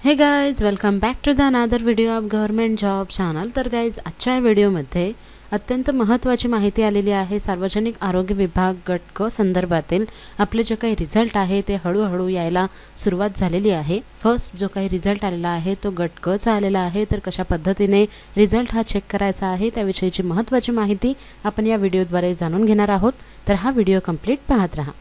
हे guys, welcome back to the another video of government job channel. तर guys, आजच्या व्हिडिओमध्ये अत्यंत महत्त्वाची माहिती आलेली आहे। सार्वजनिक आरोग्य विभाग गट क संदर्भातील आपले जे काही रिझल्ट आहे ते हळूहळू यायला सुरुवात झालेली आहे। फर्स्ट जो काही रिझल्ट आलेला आहे तो गट क चा आलेला आहे। तर कशा पद्धतीने रिझल्ट हा चेक करायचा आहे त्याविषयीची महत्त्वाची माहिती आपण या व्हिडिओद्वारे जाणून घेणार आहोत। तर हा व्हिडिओ कंप्लीट पाहत रहा।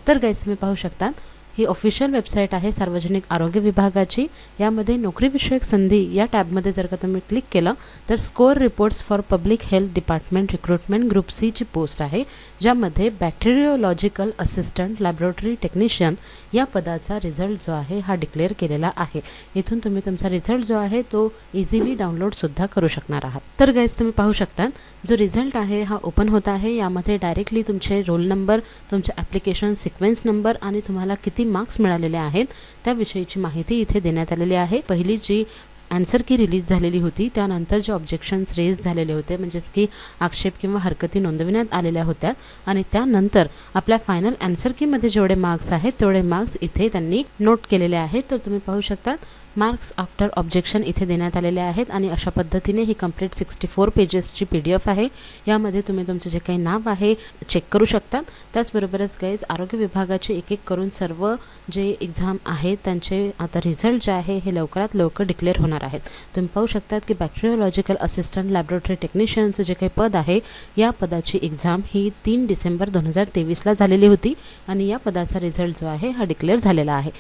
तर गाइज, तुम्ही पाहू शकता ही ऑफिशियल वेबसाईट आहे सार्वजनिक आरोग्य विभागाची। यामध्ये नोकरी विषयक संधी या टॅबमध्ये जर का तुम्ही क्लिक केलं तर score reports for public health department recruitment group C ची पोस्ट आहे, ज्यामध्ये बॅक्टेरियोलॉजिकल असिस्टंट लॅबोरेटरी टेक्निशियन या पदाचा रिझल्ट जो आहे हा डिक्लेअर केलेला आहे। इथून तुम्ही तुमचा रिझल्ट जो आहे तो इझिली डाउनलोड सुद्धा करू शकणार आहात। तर गाइस, तुम्ही पाहू शकता जो रिझल्ट आहे हा ओपन होत आहे। यामध्ये डायरेक्टली तुमचे रोल नंबर, तुमचे ॲप्लिकेशन सिक्वेन्स नंबर आणि तुम्हाला किती मार्क्स मिळालेले आहेत त्याविषयीची माहिती इथे देण्यात आलेली आहे। पहिली जी आन्सर की रिलीज झालेली होती त्यानंतर जे ऑब्जेक्शन्स रेज झालेले होते, म्हणजेच की आक्षेप किंवा हरकती नोंदविण्यात आलेल्या होत्या, आणि त्यानंतर आपल्या फायनल आन्सर कीमध्ये जेवढे मार्क्स आहेत तेवढे मार्क्स इथे त्यांनी नोट केलेले आहेत। तर तुम्ही पाहू शकता मार्क्स आफ्टर ऑब्जेक्शन इथे देण्यात आलेले आहेत आणि अशा पद्धतीने ही कंप्लीट 64 पेजेसची PDF आहे। यामध्ये तुम्ही तुमचे जे काही नाव आहे चेक करू शकता। त्याचबरोबरच गाइज, आरोग्य विभागाचे एक एक करून सर्व जे एक्झाम आहेत त्यांचे आता रिझल्ट जे आहे हे लवकरात लवकर डिक्लेअर होणार आहेत। तुम्ही पाहू शकता की बॅक्टेरियोलॉजिकल असिस्टंट लॅबोरेटरी टेक्निशियनचं जे काही पद आहे या पदाची एक्झाम ही 3 डिसेंबर 2023 ला झालेली होती आणि या पदाचा रिझल्ट जो आहे हा डिक्लेअर झालेला आहे।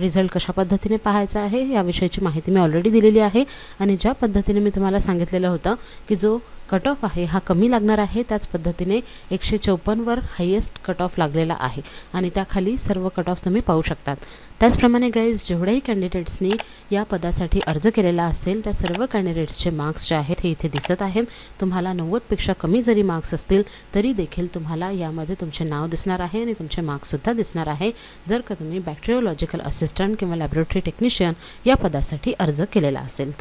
रिझल्ट कशा पद्धतीने पाहायचा आहे याविषयीची माहिती मी ऑलरेडी दिलेली आहे आणि ज्या पद्धतीने मी तुम्हाला सांगितलेलं होतं की जो कट ऑफ आहे हा कमी लागणार आहे, त्याच पद्धतीने 154 वर हायेस्ट कट ऑफ लागलेला आहे आणि त्याखाली सर्व कट ऑफ तुम्ही पाहू शकतात। त्याचप्रमाणे गाइज, जेवढेही कॅन्डिडेट्सनी या पदासाठी अर्ज केलेला असेल त्या सर्व कॅन्डिडेट्सचे मार्क्स जे आहेत हे इथे दिसत आहेत। तुम्हाला 90 पेक्षा कमी जरी मार्क्स असतील तरी देखील तुम्हाला यामध्ये तुमचे नाव दिसणार आहे आणि तुमचे मार्क्ससुद्धा दिसणार आहे, जर का तुम्ही बॅक्टेरियोलॉजिकल असिस्टंट किंवा लॅबोरेटरी टेक्निशियन या पदासाठी अर्ज केलेला असेल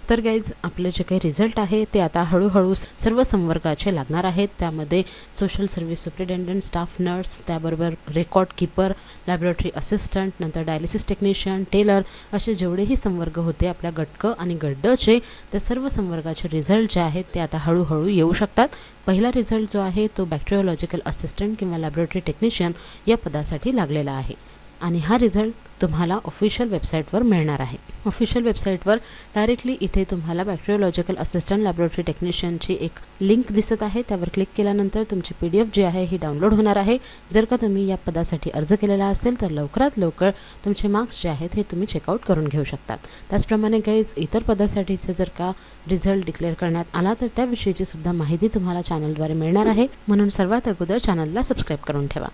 तर गाइज, आपले जे काही रिझल्ट आहे ते आता हळूहळू सर्व संवर्गाचे लागणार आहेत। त्यामध्ये social service superintendent, staff nurse, त्याबरोबर रेकॉर्ड कीपर, लॅबोरेटरी असिस्टंट, नंतर डायलिसिस टेक्निशियन, टेलर असे जेवढेही संवर्ग होते आपल्या गट क आणि गट ड चे, त्या सर्व संवर्गाचे रिझल्ट जे आहेत ते आता हळूहळू येऊ शकतात। पहिला रिझल्ट जो आहे तो बॅक्टेरियोलॉजिकल असिस्टंट किंवा लॅबोरेटरी टेक्निशियन या पदासाठी लागलेला आहे आणि हा रिझल्ट तुम्हाला ऑफिशियल वेबसाईटवर मिळणार आहे। ऑफिशियल वेबसाईटवर डायरेक्टली इथे तुम्हाला बॅक्टेरियोलॉजिकल असिस्टंट लॅबोरेटरी टेक्निशियनची एक लिंक दिसत आहे, त्यावर क्लिक केल्यानंतर तुमची PDF जी आहे ही डाउनलोड होणार आहे। जर का तुम्ही या पदासाठी अर्ज केलेला असेल तर लवकरात लवकर तुमचे मार्क्स जे आहेत हे तुम्ही चेकआउट करून घेऊ शकतात। त्याचप्रमाणे गाइज, इतर पदासाठीचे जर का रिझल्ट डिक्लेअर करण्यात आला तर त्याविषयीची सुद्धा माहिती तुम्हाला चॅनलद्वारे मिळणार आहे, म्हणून सर्वात अगोदर चॅनलला सबस्क्राईब करून ठेवा।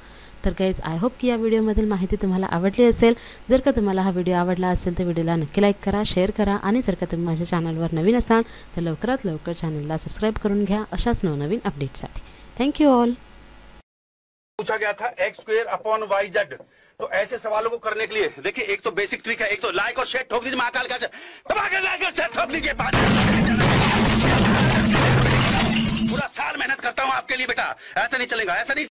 तर गाइज, आय होप की या व्हिडिओमधील माहिती तुम्हाला आवडली असेल। जर का तुम्हाला हा व्हिडिओ आवडला असेल तर व्हिडिओला नक्की लाईक करा, शेअर करा आणि जर का तुम्ही माझ्या चॅनलवर नवीन असाल तर लवकरात लवकर चॅनलला सबस्क्राईब करून घ्या अशाच नवनवीन अपडेट्ससाठी। Thank you all. पूछा गया था x²/y/z, तो ऐसे सवालों को करने के लिए देखिए, एक तो बेसिक ट्रिक है, एक तो लाइक और शेयर ठोक दीजिए, महाकाल का दबा के लाइक और शेयर ठोक दीजिए। पूरा साल मेहनत करता हूं आपके लिए बेटा, ऐसा नहीं चलेगा, ऐसा नहीं।